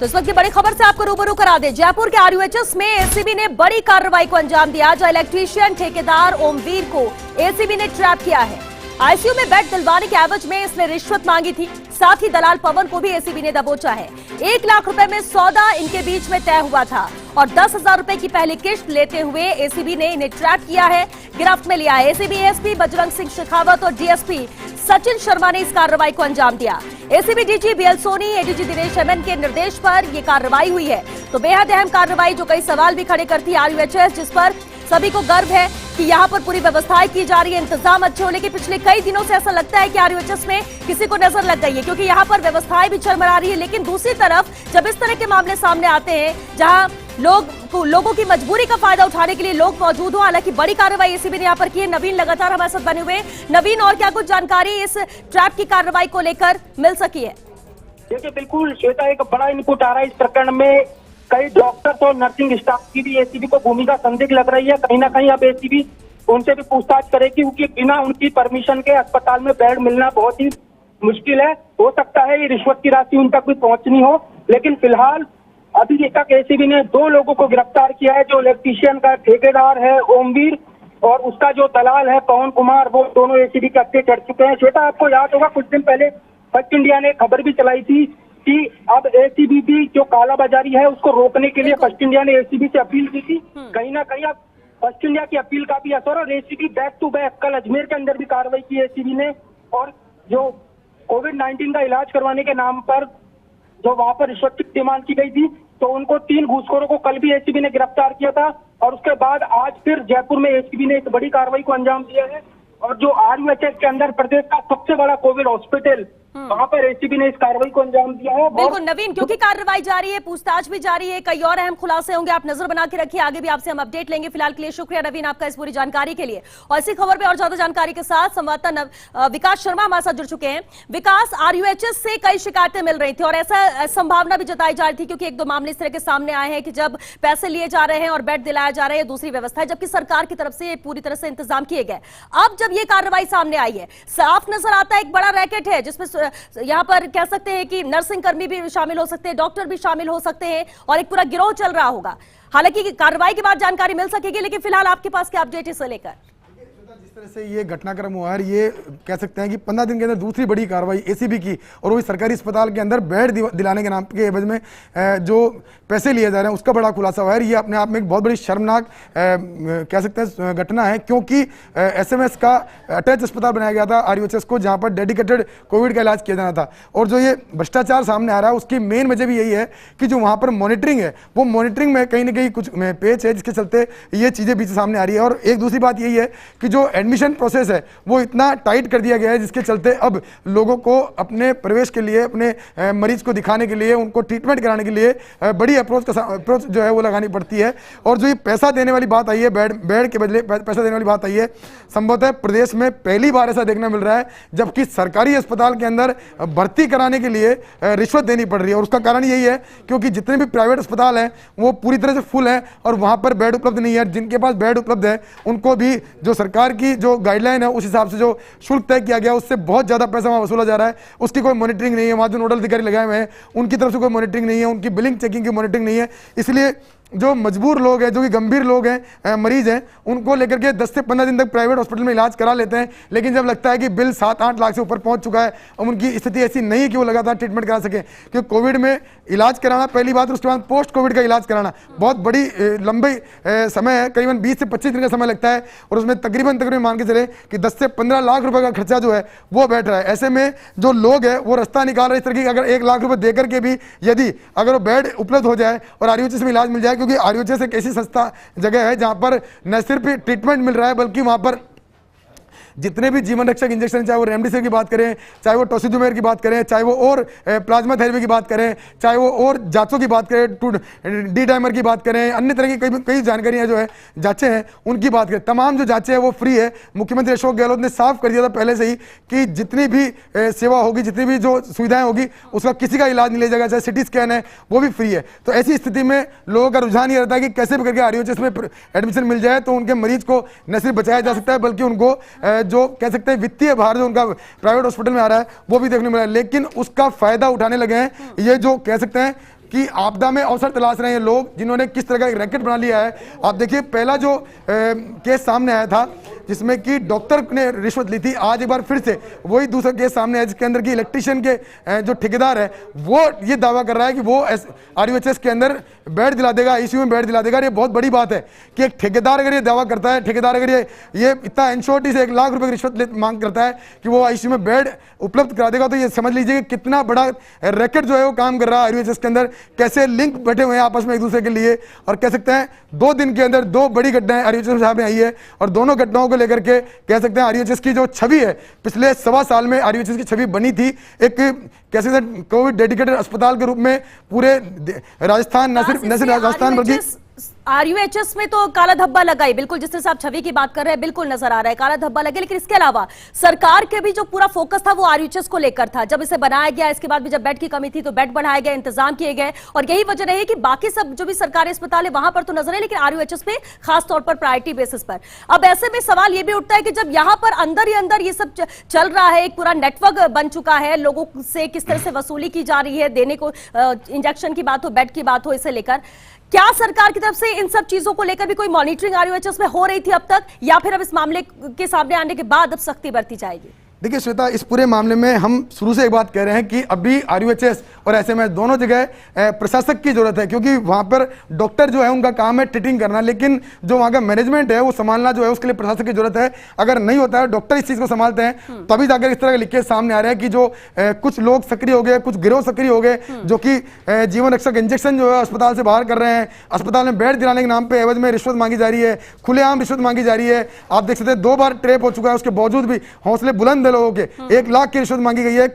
तो इस वक्त की बड़ी खबर से आपको रूबरू करा दे। जयपुर के आरयूएचएस में एसीबी ने बड़ी कार्रवाई को अंजाम दिया, जहां इलेक्ट्रीशियन ठेकेदार ओमवीर को एसीबी ने ट्रैप किया है। आईसीयू में बेड दिलवाने के एवज में इसने रिश्वत मांगी थी। साथ ही दलाल पवन को भी एसीबी ने दबोचा है। 1 लाख रुपए में सौदा इनके बीच में तय हुआ था और 10,000 रुपए की पहली किश्त लेते हुए एसीबी ने इन्हें ट्रैप किया है, गिरफ्त में लिया है। एसीबी एसपी बजरंग सिंह शेखावत और डीएसपी सचिन शर्मा ने इस कार्रवाई को अंजाम दिया। ACB DG BL Soni, ADG Dinesh MN के निर्देश पर यह कार्रवाई हुई है। तो बेहद अहम कार्रवाई जो कई सवाल भी खड़े करती है आरयूएचएस, जिस पर सभी को गर्व है कि यहाँ पर पूरी व्यवस्थाएं की जा रही है, इंतजाम अच्छे होने के। पिछले कई दिनों से ऐसा लगता है कि आरयूएचएस में किसी को नजर लग गई है, क्योंकि यहाँ पर व्यवस्थाएं भी चरमरा रही है। लेकिन दूसरी तरफ जब इस तरह के मामले सामने आते हैं जहां लोगों की मजबूरी का फायदा उठाने के लिए लोग मौजूद हो, हालांकि बड़ी कार्रवाई एसीबी ने यहाँ पर की है। नवीन लगातार हमारे साथ बने हुए। नवीन, और क्या कुछ जानकारी इस ट्रैप की कार्रवाई को लेकर मिल सकी है? देखिए, बिल्कुल श्वेता, एक बड़ा इनपुट आ रहा है इस प्रकरण में। कई डॉक्टर्स और नर्सिंग स्टाफ की भी एसीबी को भूमिका संदिग्ध लग रही है। कहीं ना कहीं अब एसीबी उनसे भी पूछताछ करेगी, क्योंकि बिना उनकी परमिशन के अस्पताल में बेड मिलना बहुत ही मुश्किल है। हो सकता है ये रिश्वत की राशि उन तक भी पहुंचनी हो, लेकिन फिलहाल अभी तक एसीबी ने 2 लोगों को गिरफ्तार किया है। जो इलेक्ट्रीशियन का ठेकेदार है ओमवीर और उसका जो दलाल है पवन कुमार, वो दोनों एसीबी के हत्थे चढ़ चुके हैं। श्वेता, आपको याद होगा कुछ दिन पहले फर्स्ट इंडिया ने खबर भी चलाई थी कि अब एसीबी भी जो कालाबाजारी है उसको रोकने के लिए फर्स्ट इंडिया ने एसीबी से अपील की थी। कहीं ना कहीं अब फर्स्ट इंडिया की अपील का भी असर, और एसीबी बैक टू बैक कल अजमेर के अंदर भी कार्रवाई की एसीबी ने। और जो कोविड-19 का इलाज करवाने के नाम पर जो वहां पर रिश्वत की डिमांड की गई थी, तो उनको 3 घूसखोरों को कल भी एसीबी ने गिरफ्तार किया था। और उसके बाद आज फिर जयपुर में एसीबी ने एक बड़ी कार्रवाई को अंजाम दिया है। और जो आरयूएचएस के अंदर प्रदेश का सबसे बड़ा कोविड हॉस्पिटल, वहां पर एसीबी ने इस कार्रवाई को अंजाम दिया है। बिल्कुल नवीन, क्योंकि कार्रवाई जारी है, पूछताछ भी जारी है, कई और अहम खुलासे होंगे, आप नजर बना के रखिए। आगे भी आपसे हम अपडेट लेंगे। फिलहाल के लिए शुक्रिया नवीन आपका इस पूरी जानकारी के लिए। और इसी खबर पे और ज्यादा जानकारी के साथ संवाददाता विकास शर्मा हमारे साथ जुड़ चुके हैं। विकास, आरयूएचएस से कई शिकायतें मिल रही थी और ऐसा संभावना भी जताई जा रही थी, क्योंकि 1-2 मामले इस तरह के सामने आए हैं कि जब पैसे लिए जा रहे हैं और बेड दिलाया जा रहा है, दूसरी व्यवस्था है, जबकि सरकार की तरफ से पूरी तरह से इंतजाम किए गए। अब जब ये कार्रवाई सामने आई है, साफ नजर आता है एक बड़ा रैकेट है, जिसमें यहाँ पर कह सकते हैं कि नर्सिंग कर्मी भी शामिल हो सकते हैं, डॉक्टर भी शामिल हो सकते हैं और एक पूरा गिरोह चल रहा होगा। हालांकि कार्रवाई के बाद जानकारी मिल सकेगी, लेकिन फिलहाल आपके पास क्या अपडेट इसे लेकर? जिस तरह से ये घटनाक्रम हुआ है, ये कह सकते हैं कि 15 दिन के अंदर दूसरी बड़ी कार्रवाई एसीबी की, और वही सरकारी अस्पताल के अंदर बेड दिलाने के नाम के एवज में जो पैसे लिए जा रहे हैं उसका बड़ा खुलासा हुआ है। ये अपने आप में एक बहुत बड़ी शर्मनाक कह सकते हैं घटना है, क्योंकि एसएमएस का अटैच अस्पताल बनाया गया था आरयूएचएस को, जहां पर डेडिकेटेड कोविड का इलाज किया जाना था। और जो ये भ्रष्टाचार सामने आ रहा है उसकी मेन वजह भी यही है कि जो वहां पर मॉनिटरिंग है, वो मॉनिटरिंग में कहीं ना कहीं कुछ पेच है, जिसके चलते ये चीजें बीच सामने आ रही है। और एक दूसरी बात यही है कि जो एडमिशन प्रोसेस है वो इतना टाइट कर दिया गया है, जिसके चलते अब लोगों को अपने प्रवेश के लिए, अपने मरीज को दिखाने के लिए, उनको ट्रीटमेंट कराने के लिए बड़ी अप्रोच जो है वो लगानी पड़ती है। और जो ये पैसा देने वाली बात आई है, बेड के बदले पैसा देने वाली बात आई है, संभवतः प्रदेश में पहली बार ऐसा देखने मिल रहा है, जबकि सरकारी अस्पताल के अंदर भर्ती कराने के लिए रिश्वत देनी पड़ रही है। और उसका कारण यही है क्योंकि जितने भी प्राइवेट अस्पताल हैं वो पूरी तरह से फुल हैं और वहां पर बेड उपलब्ध नहीं है। जिनके पास बेड उपलब्ध है उनको भी जो सरकार की जो गाइडलाइन है उस हिसाब से जो शुल्क तय किया गया उससे बहुत ज्यादा पैसा वहां वसूला जा रहा है, उसकी कोई मॉनिटरिंग नहीं है। वहां जो नोडल अधिकारी लगाए हुए हैं उनकी तरफ से कोई मॉनिटरिंग नहीं है, उनकी बिलिंग चेकिंग की मॉनिटरिंग नहीं है। इसलिए जो मजबूर लोग हैं, जो कि गंभीर लोग हैं, मरीज हैं, उनको लेकर के 10 से 15 दिन तक प्राइवेट हॉस्पिटल में इलाज करा लेते हैं। लेकिन जब लगता है कि बिल 7-8 लाख से ऊपर पहुंच चुका है और उनकी स्थिति ऐसी नहीं है कि वो लगातार ट्रीटमेंट करा सके, क्योंकि कोविड में इलाज कराना पहली बात, उसके बाद पोस्ट कोविड का इलाज कराना बहुत बड़ी लंबी समय है, करीबन 20 से 25 दिन का समय लगता है। और उसमें तकरीबन मान के चले कि 10 से 15 लाख रुपए का खर्चा जो है वो बैठ रहा है। ऐसे में जो लोग हैं वो रास्ता निकाल रहे हैं इस तरह की, अगर 1 लाख रुपए देकर के भी यदि अगर वो बेड उपलब्ध हो जाए और आरयूएचएस में इलाज मिल जाए, क्योंकि आरयूएचएस एक ऐसी सस्ता जगह है जहां पर न सिर्फ ट्रीटमेंट मिल रहा है, बल्कि वहां पर जितने भी जीवन रक्षक इंजेक्शन, चाहे वो रेमडेसिविर की बात करें, चाहे वो टोसिलुमेब की बात करें, चाहे वो और प्लाज्मा थेरेपी की बात करें, चाहे वो और जांचों की बात करें, डी डाइमर की बात करें, अन्य तरह की कई जानकारियां जो है जांचें हैं उनकी बात करें, तमाम जो जांचें हैं वो फ्री है। मुख्यमंत्री अशोक गहलोत ने साफ कर दिया था पहले से ही कि जितनी भी सेवा होगी, जितनी भी जो सुविधाएं होगी, उसका किसी का इलाज नहीं लिया जाएगा, चाहे सिटी स्कैन है वो भी फ्री है। तो ऐसी स्थिति में लोगों का रुझान ये रहता है कि कैसे भी करके आरयूएचएस में एडमिशन मिल जाए तो उनके मरीज को न सिर्फ बचाया जा सकता है, बल्कि उनको जो कह सकते हैं वित्तीय भार जो उनका प्राइवेट हॉस्पिटल में आ रहा है वो भी देखने मिला है। लेकिन उसका फायदा उठाने लगे हैं ये जो कह सकते हैं कि आपदा में अवसर तलाश रहे हैं लोग, जिन्होंने किस तरह का एक रैकेट बना लिया है। आप देखिए, पहला जो केस सामने आया था जिसमें कि डॉक्टर ने रिश्वत ली थी, आज एक बार फिर से वही दूसरा केस सामने आया जिसके अंदर की इलेक्ट्रिशियन के जो ठेकेदार है वो ये दावा कर रहा है कि वो RUHS के अंदर बेड दिला देगा, ICU में बेड दिला देगा। ये बहुत बड़ी बात है कि एक ठेकेदार अगर ये दावा करता है, ठेकेदार अगर ये इतना एनश्योरिटी से 1 लाख रुपए की रिश्वत मांग करता है कि वो ICU में बेड उपलब्ध करा देगा, तो ये समझ लीजिए कि कितना बड़ा रैकेट जो है वो काम कर रहा है RUHS के अंदर, कैसे लिंक बैठे हुए हैं आपस में एक दूसरे के लिए। और कह सकते हैं 2 दिन के अंदर 2 बड़ी घटनाएं RUHS सामने आई है, और दोनों घटनाओं को लेकर के कह सकते हैं RUHS की जो छवि है, पिछले 1.25 साल में RUHS की छवि बनी थी एक कैसे कोविड डेडिकेटेड अस्पताल के रूप में पूरे राजस्थान, न सिर्फ राजस्थान बल्कि RUHS में तो काला धब्बा लगा ही, बिल्कुल जिस तरह से आप छवि की बात कर रहे हैं बिल्कुल नजर आ रहा है काला धब्बा लगे। लेकिन इसके अलावा सरकार के भी जो पूरा फोकस था वो RUHS को लेकर था। जब इसे बनाया गया, इसके बाद भी जब बेड की कमी थी तो बेड बढ़ाया गया, इंतजाम किए गए, और यही वजह रही कि बाकी सब जो भी सरकारी अस्पताल है वहां पर तो नजर है, लेकिन RUHS पे खासतौर पर प्रायोरिटी बेसिस पर। अब ऐसे में सवाल ये भी उठता है कि जब यहाँ पर अंदर ही अंदर ये सब चल रहा है, एक पूरा नेटवर्क बन चुका है, लोगों से किस तरह से वसूली की जा रही है, देने को इंजेक्शन की बात हो, बेड की बात हो, इसे लेकर क्या सरकार की तरफ से इन सब चीजों को लेकर भी कोई मॉनिटरिंग RUHS में हो रही थी अब तक, या फिर अब इस मामले के सामने आने के बाद अब सख्ती बरती जाएगी? देखिए श्वेता, इस पूरे मामले में हम शुरू से एक बात कह रहे हैं कि अभी RUHS और SMS दोनों जगह प्रशासक की जरूरत है, क्योंकि वहां पर डॉक्टर जो है उनका काम है ट्रीटिंग करना, लेकिन जो वहां का मैनेजमेंट है वो संभालना जो है उसके लिए प्रशासक की जरूरत है। अगर नहीं होता है, डॉक्टर इस चीज को संभालते हैं, तभी जाकर इस तरह के लिखे सामने आ रहे हैं कि जो कुछ लोग सक्रिय हो गए, कुछ गिरोह सक्रिय हो गए, जो कि जीवन रक्षक इंजेक्शन जो है अस्पताल से बाहर कर रहे हैं, अस्पताल में बेड दिलाने के नाम पे एवज में रिश्वत मांगी जा रही है, खुलेआम रिश्वत मांगी जा रही है। आप देख सकते हैं 2 बार ट्रेप हो चुका है, उसके बावजूद भी हौसले बुलंद लोगों के 1 लाख की रिश्वत मांगी गई है।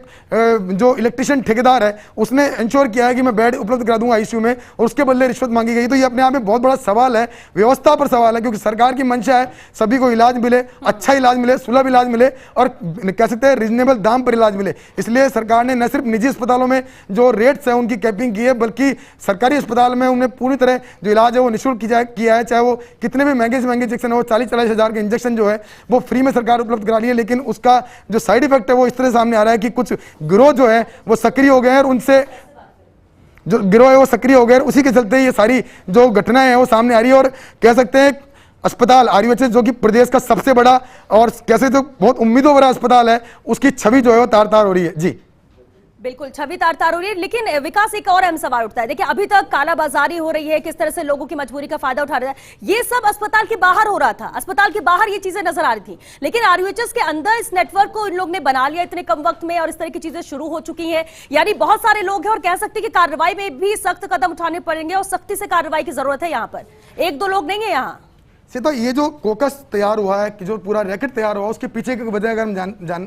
जो इलेक्ट्रिशियन ठेकेदार है उसने इंश्योर किया है कि मैं बेड उपलब्ध करा दूंगा ICU में, और उसके बदले रिश्वत मांगी गई। तो ये अपने आप में बहुत बड़ा सवाल है, व्यवस्था पर सवाल है, क्योंकि सरकार की मंशा है सभी को इलाज मिले, अच्छा इलाज मिले, सुलभ इलाज मिले, और कह सकते हैं रीजनेबल दाम पर इलाज मिले। इसलिए सरकार ने न सिर्फ निजी अस्पतालों में जो रेट्स है उनकी कैपिंग की है, बल्कि सरकारी अस्पताल में उन्हें पूरी तरह जो इलाज है वो निःशुल्क किया है। चाहे वो कितने भी महंगे से महंगे इंजेक्शन है, वो 40-40 हज़ार के इंजेक्शन जो है वो फ्री में सरकार उपलब्ध करा रही है। लेकिन उसका जो साइड इफेक्ट है वो इस तरह सामने आ रहा है कि कुछ गिरोह जो है वो सक्रिय हो गए हैं, और उनसे जो गिरोह है वो सक्रिय हो गए, उसी के चलते ये सारी जो घटनाएं हैं वो सामने आ रही है। और कह सकते हैं अस्पताल RUHS जो कि प्रदेश का सबसे बड़ा और कैसे तो बहुत उम्मीदों भरा अस्पताल है, उसकी छवि जो है वो तार तार हो रही है। जी बिल्कुल, छवि तार तार हो रही है। लेकिन विकास, एक और अहम सवाल उठता है। देखिए, अभी तक कालाबाजारी हो रही है, किस तरह से लोगों की मजबूरी का फायदा उठा रहा है, ये सब अस्पताल के बाहर हो रहा था, अस्पताल के बाहर ये चीजें नजर आ रही थी। लेकिन RUHS के अंदर इस नेटवर्क को इन लोग ने बना लिया इतने कम वक्त में, और इस तरह की चीजें शुरू हो चुकी हैं। यानी बहुत सारे लोग हैं, और कह सकते हैं कि कार्रवाई में भी सख्त कदम उठाने पड़ेंगे, और सख्ती से कार्रवाई की जरूरत है। यहाँ पर 1-2 लोग नहीं है यहाँ से। तो ये जो कोकस तैयार हुआ है, कि जो पूरा रैकेट तैयार हुआ, उसके पीछे की वजह अगर हम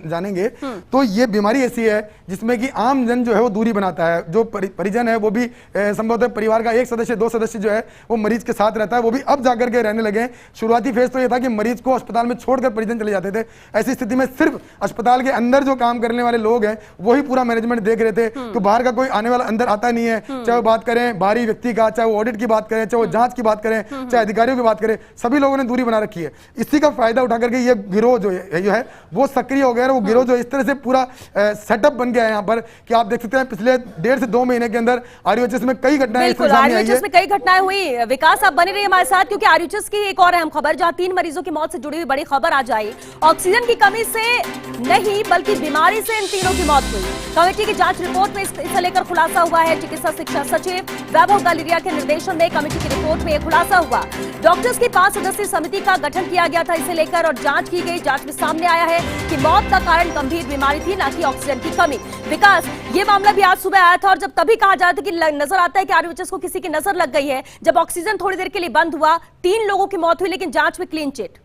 जानेंगे तो ये बीमारी ऐसी है जिसमें कि आम जन जो है वो दूरी बनाता है। जो परिजन है वो भी संभवतः परिवार का 1 सदस्य 2 सदस्य जो है वो मरीज के साथ रहता है, वो भी अब जाकर के रहने लगे। शुरुआती फेज तो ये था कि मरीज को अस्पताल में छोड़कर परिजन चले जाते थे। ऐसी स्थिति में सिर्फ अस्पताल के अंदर जो काम करने वाले लोग हैं वही पूरा मैनेजमेंट देख रहे थे, तो बाहर का कोई आने वाला अंदर आता नहीं है। चाहे वो बात करें बाहरी व्यक्ति का, चाहे वो ऑडिट की बात करें, चाहे वो जांच की बात करें, चाहे अधिकारियों की बात करें, सभी लोगों ने दूरी बना रखी है। इसी का फायदा उठा करके ये गिरोह जो है वो सक्रिय हो गया है। वो गिरोह जो इस तरह से पूरा सेटअप बन गया है यहाँ पर कि आप देख सकते हैं पिछले 1.5 से 2 महीने के अंदर RUHS में कई घटनाएं सामने आई है। RUHS में कई घटनाएं हुई। विकास, आप बने रहिए हमारे साथ, क्योंकि RUHS की एक और अहम खबर, जहां 3 मरीजों की मौत से जुड़ी हुई बड़ी खबर आ जाए। ऑक्सीजन की कमी से नहीं बल्कि बीमारी से इन तीनों की मौत हुई। कमेटी की जांच रिपोर्ट में इसे लेकर खुलासा हुआ है। चिकित्सा शिक्षा सचिव वैभव गलेरिया के निर्देशन में कमेटी की रिपोर्ट में खुलासा हुआ। डॉक्टर्स की 5 सदस्यीय समिति का गठन किया गया था इसे लेकर, और जांच की गई। जांच में सामने आया है कि मौत का कारण गंभीर बीमारी थी, ना कि ऑक्सीजन की कमी। विकास, ये मामला भी आज सुबह आया था, और जब तभी कहा जाता है कि नजर आता है कि RUHS को किसी की नजर लग गई है। जब ऑक्सीजन थोड़ी देर के लिए बंद हुआ, 3 लोगों की मौत हुई, लेकिन जांच में क्लीन चिट।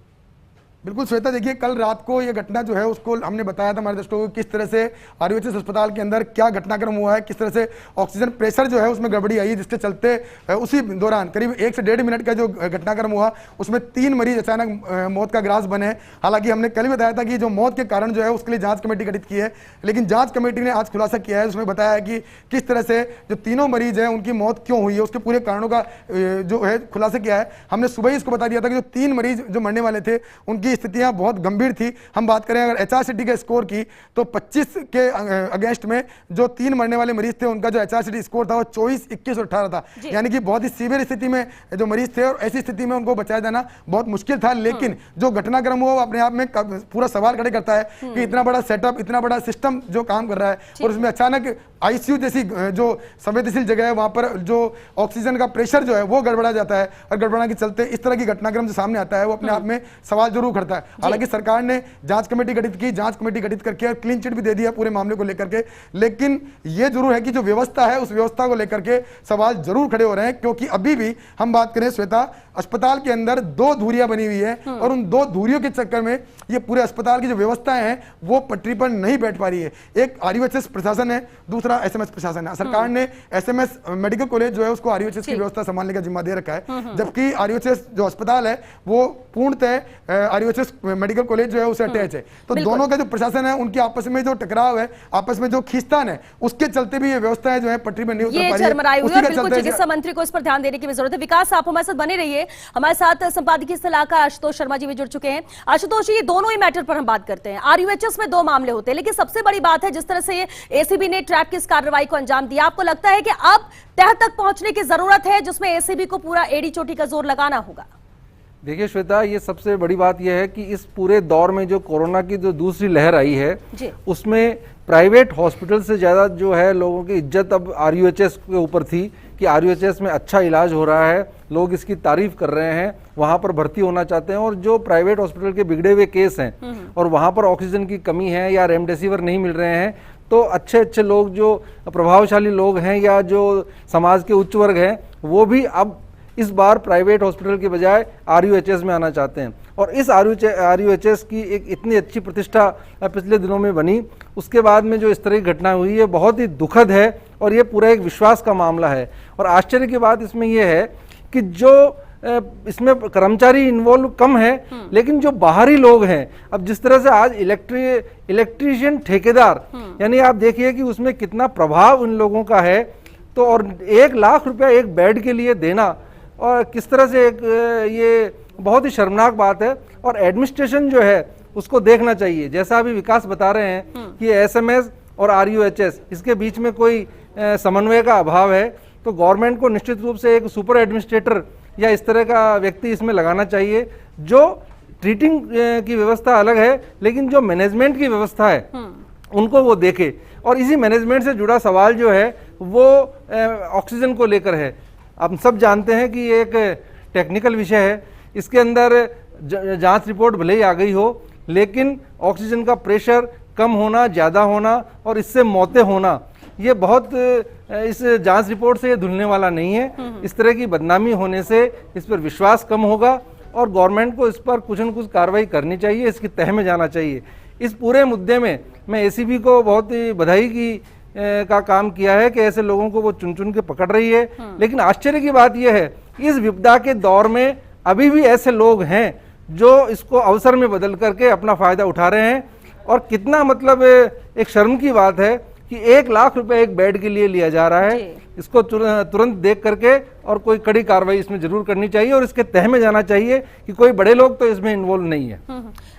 बिल्कुल श्वेता, देखिए कल रात को ये घटना जो है उसको हमने बताया था हमारे दर्शकों को, किस तरह से RUHS अस्पताल के अंदर क्या घटनाक्रम हुआ है, किस तरह से ऑक्सीजन प्रेशर जो है उसमें गड़बड़ी आई है, जिसके चलते उसी दौरान करीब 1 से 1.5 मिनट का जो घटनाक्रम हुआ उसमें 3 मरीज अचानक मौत का ग्रास बने। हालांकि हमने कल बताया था कि जो मौत के कारण जो है उसके लिए जांच कमेटी गठित की है, लेकिन जांच कमेटी ने आज खुलासा किया है, उसमें बताया है कि किस तरह से जो तीनों मरीज हैं उनकी मौत क्यों हुई है, उसके पूरे कारणों का जो है खुलासा किया है। हमने सुबह ही इसको बता दिया था कि जो 3 मरीज जो मरने वाले थे उनकी ये स्थितियां बहुत गंभीर थी। हम बात करें अगर HRCT के स्कोर की तो 25 के अगेंस्ट में जो 3 मरने वाले मरीज थे उनका जो HRCT स्कोर था वो 24, 21 और 18 था, यानी कि बहुत ही सीवियर स्थिति में जो मरीज थे और ऐसी स्थिति में उनको बचाया जाना बहुत मुश्किल था। लेकिन जो घटनाक्रम हुआ वो अपने आप में पूरा सवाल खड़े करता है कि इतना बड़ा सेटअप, इतना बड़ा सिस्टम जो काम कर रहा है और उसमें अचानक ICU जैसी जो संवेदनशील जगह है वहां पर जो ऑक्सीजन का प्रेशर जो है वो गड़बड़ा जाता है और गड़बड़ा के चलते इस तरह की घटनाक्रम जो सामने आता है वो अपने आप में सवाल जरूर करता है। हालांकि सरकार ने जांच कमेटी गठित की, जांच कमेटी गठित करके और क्लीन चिट भी दे दिया पूरे मामले को लेकर के, लेकिन ये जरूर है कि जो व्यवस्था है उस व्यवस्था को लेकर के सवाल जरूर खड़े हो रहे हैं। क्योंकि अभी भी हम बात करें श्वेता, अस्पताल के अंदर 2 धुरियां बनी हुई है और उन 2 धुरियों के चक्कर में ये पूरे अस्पताल की जो व्यवस्थाएं हैं वो पटरी पर नहीं बैठ पा रही है। एक RUHS प्रशासन है, दूसरा SMS प्रशासन है। सरकार ने SMS मेडिकल कॉलेज जो है उसको RUHS की व्यवस्था संभालने का जिम्मा दे रखा है, जबकि RUHS जो अस्पताल है वो पूर्णतः RUHS मेडिकल कॉलेज जो है उसे अटैच है। तो दोनों का जो प्रशासन है उनकी आपस में जो टकराव है, आपस में जो खींचतान है, उसके चलते भी ये व्यवस्थाएं जो है पटरी पर नहीं उतर पा रही है। चिकित्सा मंत्री को इस पर ध्यान देने की भी जरूरत है। विकास, आप हमारे साथ बने रहिए। हमारे साथ संपादकीय सलाहकार आशुतोष शर्मा जी भी जुड़ चुके हैं। आशुतोष जी, ये दोनों ही मैटर पर हम बात करते हैं। RUHS में 2 मामले होते हैं, लेकिन सबसे बड़ी बात है जिस तरह से ACB ने ट्रैप की इस कार्रवाई को अंजाम दिया, आपको लगता है कि अब तह तक पहुंचने की जरूरत है जिसमें ACB को पूरा एड़ी चोटी का जोर लगाना होगा? देखिए श्वेता, ये सबसे बड़ी बात यह है कि इस पूरे दौर में जो कोरोना की जो दूसरी लहर आई है उसमें प्राइवेट हॉस्पिटल से ज़्यादा जो है लोगों की इज्जत अब RUHS के ऊपर थी कि RUHS में अच्छा इलाज हो रहा है, लोग इसकी तारीफ कर रहे हैं, वहाँ पर भर्ती होना चाहते हैं। और जो प्राइवेट हॉस्पिटल के बिगड़े हुए केस हैं और वहाँ पर ऑक्सीजन की कमी है या रेमडेसिविर नहीं मिल रहे हैं, तो अच्छे अच्छे लोग जो प्रभावशाली लोग हैं या जो समाज के उच्च वर्ग हैं वो भी अब इस बार प्राइवेट हॉस्पिटल के बजाय RUHS में आना चाहते हैं। और इस RUHS की एक इतनी अच्छी प्रतिष्ठा पिछले दिनों में बनी, उसके बाद में जो इस तरह की घटना हुई है बहुत ही दुखद है और ये पूरा एक विश्वास का मामला है। और आश्चर्य की बात इसमें यह है कि जो इसमें कर्मचारी इन्वॉल्व कम है, लेकिन जो बाहरी लोग हैं, अब जिस तरह से आज इलेक्ट्रीशियन ठेकेदार, यानी आप देखिए कि उसमें कितना प्रभाव उन लोगों का है। तो और 1 लाख रुपया एक बेड के लिए देना और किस तरह से ये बहुत ही शर्मनाक बात है। और एडमिनिस्ट्रेशन जो है उसको देखना चाहिए, जैसा अभी विकास बता रहे हैं कि SMS और RUHS इसके बीच में कोई समन्वय का अभाव है, तो गवर्नमेंट को निश्चित रूप से एक सुपर एडमिनिस्ट्रेटर या इस तरह का व्यक्ति इसमें लगाना चाहिए। जो ट्रीटिंग की व्यवस्था अलग है, लेकिन जो मैनेजमेंट की व्यवस्था है उनको वो देखे। और इसी मैनेजमेंट से जुड़ा सवाल जो है वो ऑक्सीजन को लेकर है। हम सब जानते हैं कि ये एक टेक्निकल विषय है, इसके अंदर जांच रिपोर्ट भले ही आ गई हो, लेकिन ऑक्सीजन का प्रेशर कम होना, ज़्यादा होना और इससे मौतें होना, ये बहुत इस जांच रिपोर्ट से ये धुलने वाला नहीं है। इस तरह की बदनामी होने से इस पर विश्वास कम होगा और गवर्नमेंट को इस पर कुछ न कुछ कार्रवाई करनी चाहिए, इसकी तह में जाना चाहिए। इस पूरे मुद्दे में मैं ACB को बहुत ही बधाई की का काम किया है कि ऐसे लोगों को वो चुन चुन के पकड़ रही है। लेकिन आश्चर्य की बात यह है कि इस विपदा के दौर में अभी भी ऐसे लोग हैं जो इसको अवसर में बदल करके अपना फायदा उठा रहे हैं। और कितना मतलब एक शर्म की बात है कि 1 लाख रुपए एक बेड के लिए लिया जा रहा है। इसको तुरंत देख करके और कोई कड़ी कार्रवाई इसमें जरूर करनी चाहिए और इसके तह में जाना चाहिए कि कोई बड़े लोग तो इसमें इन्वॉल्व नहीं है।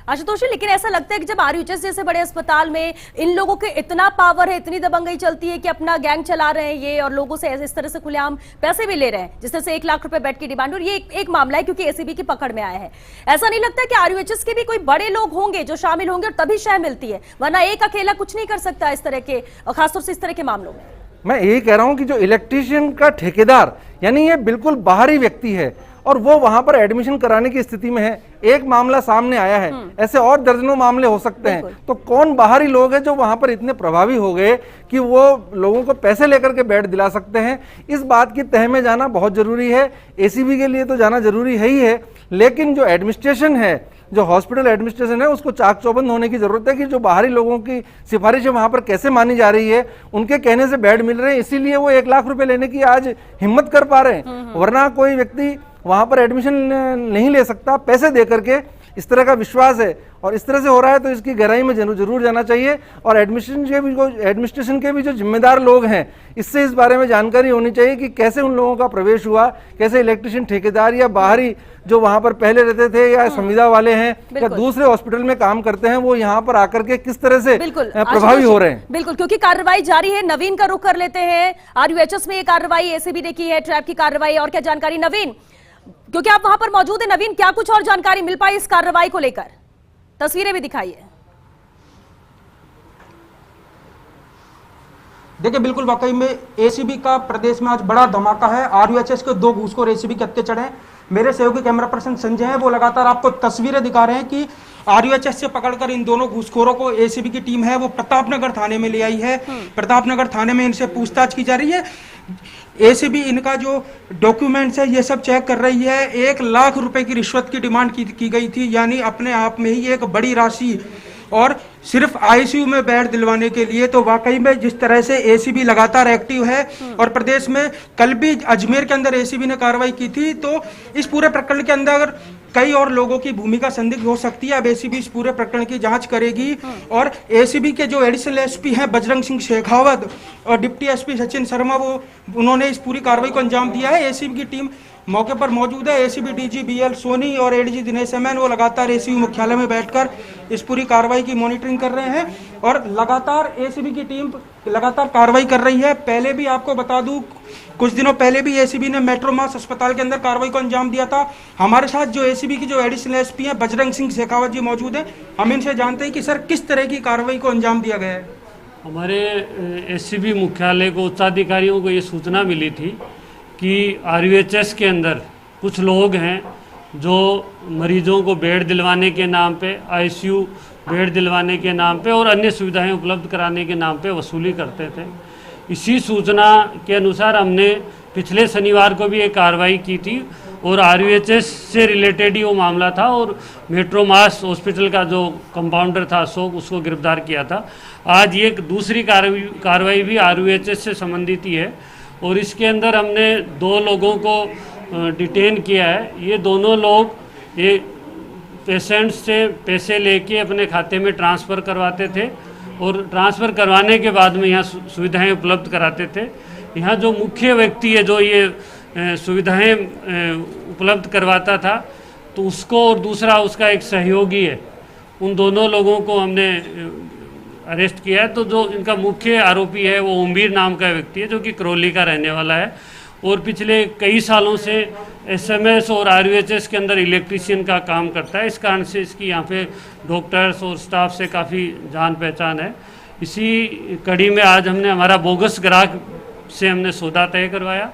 आशुतोष, लेकिन ऐसा लगता है कि जब RUHS जैसे बड़े अस्पताल में इन लोगों के इतना पावर है, इतनी दबंगई चलती है कि अपना गैंग चला रहे हैं ये और लोगों से इस तरह से खुलेआम पैसे भी ले रहे हैं, जिस तरह से 1 लाख रुपए बेड की डिमांड। और ये एक मामला है क्योंकि ACB की पकड़ में आया है। ऐसा नहीं लगता कि RUHS के भी कोई बड़े लोग होंगे जो शामिल होंगे और तभी शह मिलती है, वरना एक अकेला कुछ नहीं कर सकता इस तरह के, और खासतौर से इस तरह के मामलों में? मैं यही कह रहा हूं कि जो इलेक्ट्रीशियन का ठेकेदार, यानी ये बिल्कुल बाहरी व्यक्ति है और वो वहां पर एडमिशन कराने की स्थिति में है। एक मामला सामने आया है, ऐसे और दर्जनों मामले हो सकते हैं। तो कौन बाहरी लोग हैं जो वहां पर इतने प्रभावी हो गए कि वो लोगों को पैसे लेकर के बेड दिला सकते हैं? इस बात की तह में जाना बहुत जरूरी है। ACB के लिए तो जाना जरूरी है ही है, लेकिन जो एडमिनिस्ट्रेशन है, जो हॉस्पिटल एडमिनिस्ट्रेशन है, उसको चाक चौबंद होने की जरूरत है कि जो बाहरी लोगों की सिफारिशें वहां पर कैसे मानी जा रही है, उनके कहने से बेड मिल रहे हैं, इसीलिए वो 1 लाख रुपए लेने की आज हिम्मत कर पा रहे हैं। वरना कोई व्यक्ति वहां पर एडमिशन नहीं ले सकता पैसे दे करके। इस तरह का विश्वास है और इस तरह से हो रहा है तो इसकी गहराई में जरूर जाना चाहिए। और एडमिनिस्ट्रेशन के भी जो जिम्मेदार लोग हैं, इससे इस बारे में जानकारी होनी चाहिए कि कैसे उन लोगों का प्रवेश हुआ, कैसे इलेक्ट्रिशियन ठेकेदार या बाहरी जो वहां पर पहले रहते थे या संविदा वाले हैं या दूसरे हॉस्पिटल में काम करते हैं, वो यहाँ पर आकर के किस तरह से प्रभावी हो रहे हैं। बिल्कुल, क्योंकि कार्रवाई जारी है। नवीन का रुख कर लेते हैं। RUHS में ये कार्रवाई एसीबी ने की है, ट्रैप की कार्रवाई, और क्या जानकारी नवीन, क्योंकि आप वहां पर मौजूद है। नवीन, क्या कुछ और जानकारी मिल पाई इस कार्रवाई को लेकर? तस्वीरें भी दिखाइए। देखिए, बिल्कुल वाकई में एसीबी का प्रदेश में आज बड़ा धमाका है। RUHS के 2 घूसखोर एसीबी के हत्थे चढ़े हैं। मेरे सहयोगी कैमरा पर्सन संजय हैं, वो लगातार आपको तस्वीरें दिखा रहे हैं कि RUHS से पकड़कर इन दोनों घूसखोरों को एसीबी की टीम है वो प्रतापनगर थाने में ले आई है। प्रतापनगर थाने में इनसे पूछताछ की जा रही है। एसीबी इनका जो डॉक्यूमेंट्स है ये सब चेक कर रही है। 1 लाख रुपए की रिश्वत की डिमांड की गई थी, यानी अपने आप में ही एक बड़ी राशि, और सिर्फ आईसीयू में बेड दिलवाने के लिए। तो वाकई में जिस तरह से एसीबी लगातार एक्टिव है, और प्रदेश में कल भी अजमेर के अंदर एसीबी ने कार्रवाई की थी, तो इस पूरे प्रकरण के अंदर कई और लोगों की भूमिका संदिग्ध हो सकती है। अब एसीबी इस पूरे प्रकरण की जांच करेगी। और एसीबी के जो एडिशनल एसपी हैं बजरंग सिंह शेखावत और डिप्टी एसपी सचिन शर्मा, उन्होंने इस पूरी कार्रवाई को अंजाम दिया है। एसीबी की टीम मौके पर मौजूद है। एसीबी डीजी BL सोनी और एडीजी दिनेश एमएन वो लगातार एसीबी मुख्यालय में बैठकर इस पूरी कार्रवाई की मॉनिटरिंग कर रहे हैं, और लगातार एसीबी की टीम लगातार कार्रवाई कर रही है। पहले भी आपको बता दूं, कुछ दिनों पहले भी एसीबी ने मेट्रोमास अस्पताल के अंदर कार्रवाई को अंजाम दिया था। हमारे साथ जो एसीबी की जो एडिशनल एसपी हैं बजरंग सिंह शेखावत जी मौजूद हैं। हम इनसे जानते हैं कि सर किस तरह की कार्रवाई को अंजाम दिया गया है। हमारे एसीबी मुख्यालय को उच्चाधिकारियों को ये सूचना मिली थी कि RUHS के अंदर कुछ लोग हैं जो मरीजों को बेड दिलवाने के नाम पे, ICU बेड दिलवाने के नाम पे और अन्य सुविधाएं उपलब्ध कराने के नाम पे वसूली करते थे। इसी सूचना के अनुसार हमने पिछले शनिवार को भी एक कार्रवाई की थी, और RUHS से रिलेटेड ही वो मामला था, और मेट्रोमास हॉस्पिटल का जो कंपाउंडर था अशोक, उसको गिरफ्तार किया था। आज ये दूसरी कार्रवाई भी RUHS से संबंधित ही है, और इसके अंदर हमने 2 लोगों को डिटेन किया है। ये दोनों लोग ये पेशेंट्स से पैसे लेके अपने खाते में ट्रांसफ़र करवाते थे, और ट्रांसफ़र करवाने के बाद में यहाँ सुविधाएं उपलब्ध कराते थे। यहाँ जो मुख्य व्यक्ति है जो ये सुविधाएं उपलब्ध करवाता था, तो उसको और दूसरा उसका एक सहयोगी है, उन दोनों लोगों को हमने अरेस्ट किया है। तो जो इनका मुख्य आरोपी है वो ओमवीर नाम का व्यक्ति है, जो कि करौली का रहने वाला है, और पिछले कई सालों से SMS और RUHS के अंदर इलेक्ट्रीशियन का काम करता है। इस कारण से इसकी यहाँ पे डॉक्टर्स और स्टाफ से काफ़ी जान पहचान है। इसी कड़ी में आज हमने हमारा बोगस ग्राहक से हमने सौदा तय करवाया,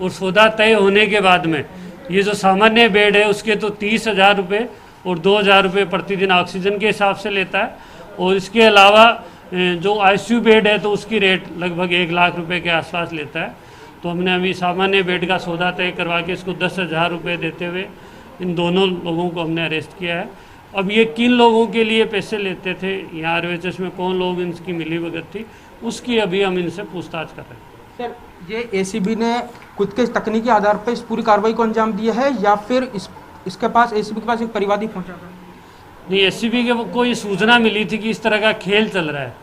और सौदा तय होने के बाद में ये जो सामान्य बेड है उसके तो 30,000 रुपये और 2,000 रुपये प्रतिदिन ऑक्सीजन के हिसाब से लेता है, और इसके अलावा जो ICU बेड है तो उसकी रेट लगभग 1 लाख रुपए के आसपास लेता है। तो हमने अभी सामान्य बेड का सौदा तय करवा के इसको 10,000 रुपये देते हुए इन दोनों लोगों को हमने अरेस्ट किया है। अब ये किन लोगों के लिए पैसे लेते थे, यहाँ RUHS में कौन लोग इनकी मिलीभगत थी, उसकी अभी हम इनसे पूछताछ कर रहे हैं। सर, ये एसीबी ने खुद के तकनीकी आधार पर इस पूरी कार्रवाई को अंजाम दिया है, या फिर इसके पास एसीबी के पास एक परिवादी पहुंचा था? नहीं, एसीबी को ये सूचना मिली थी कि इस तरह का खेल चल रहा है,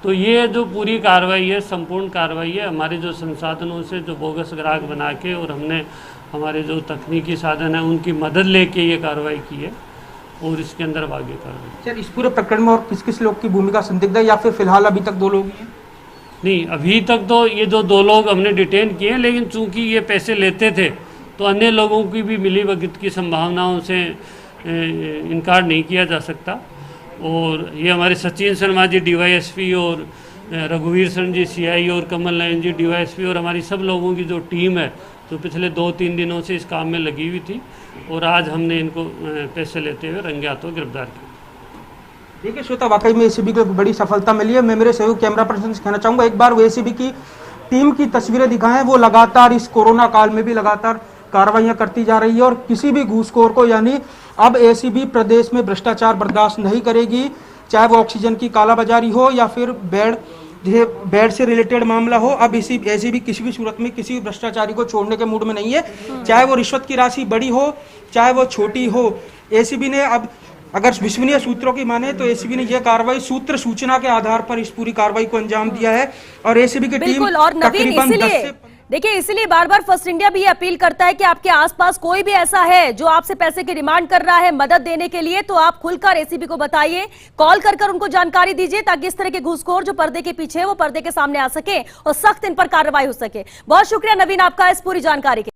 तो ये जो पूरी कार्रवाई है संपूर्ण कार्रवाई है हमारे जो संसाधनों से जो बोगस ग्राहक बना के, और हमने हमारे जो तकनीकी साधन है उनकी मदद लेके ये कार्रवाई की है, और इसके अंदर आगे कार्रवाई। सर, इस पूरे प्रकरण में और किस किस लोग की भूमिका संदिग्ध है, या फिर फिलहाल अभी तक 2 लोग हैं? नहीं, अभी तक तो ये जो 2 लोग हमने डिटेन किए हैं, लेकिन चूंकि ये पैसे लेते थे तो अन्य लोगों की भी मिलीभगत की संभावनाओं से इनकार नहीं किया जा सकता। और ये हमारे सचिन शर्मा जी DYSP और रघुवीर सिंह जी CI और कमल नयन जी DYSP और हमारी सब लोगों की जो टीम है जो पिछले 2-3 दिनों से इस काम में लगी हुई थी, और आज हमने इनको पैसे लेते हुए रंगे हाथों गिरफ्तार किया। देखिए श्रोता, वाकई में एसीबी को बड़ी सफलता मिली है। मैं मेरे सहयोग कैमरा पर्सन से कहना चाहूँगा, एक बार वो एसीबी की टीम की तस्वीरें दिखाएं। वो लगातार इस कोरोना काल में भी लगातार कार्रवाइयां करती जा रही है, और किसी भी घूसखोर को, यानी अब एसीबी प्रदेश में भ्रष्टाचार बर्दाश्त नहीं करेगी, चाहे वो ऑक्सीजन की कालाबाजारी हो या फिर बेड से रिलेटेड मामला हो। अब एसीबी किसी भी सूरत में किसी भी भ्रष्टाचारी को छोड़ने के मूड में नहीं है, चाहे वो रिश्वत की राशि बड़ी हो चाहे वो छोटी हो। एसीबी ने अब अगर विश्वसनीय सूत्रों की माने तो एसीबी ने यह कार्रवाई सूत्र सूचना के आधार पर इस पूरी कार्रवाई को अंजाम दिया है और एसीबी की टीम बिल्कुल। और नवीन, तकरीबन 10 इसीलिए से देखिए, इसीलिए बार बार फर्स्ट इंडिया भी ये अपील करता है कि आपके आसपास कोई भी ऐसा है जो आपसे पैसे की डिमांड कर रहा है मदद देने के लिए, तो आप खुलकर एसीबी को बताइए, कॉल कर उनको जानकारी दीजिए, ताकि इस तरह के घूसखोर जो पर्दे के पीछे है वो पर्दे के सामने आ सके और सख्त इन पर कार्रवाई हो सके। बहुत शुक्रिया नवीन आपका इस पूरी जानकारी के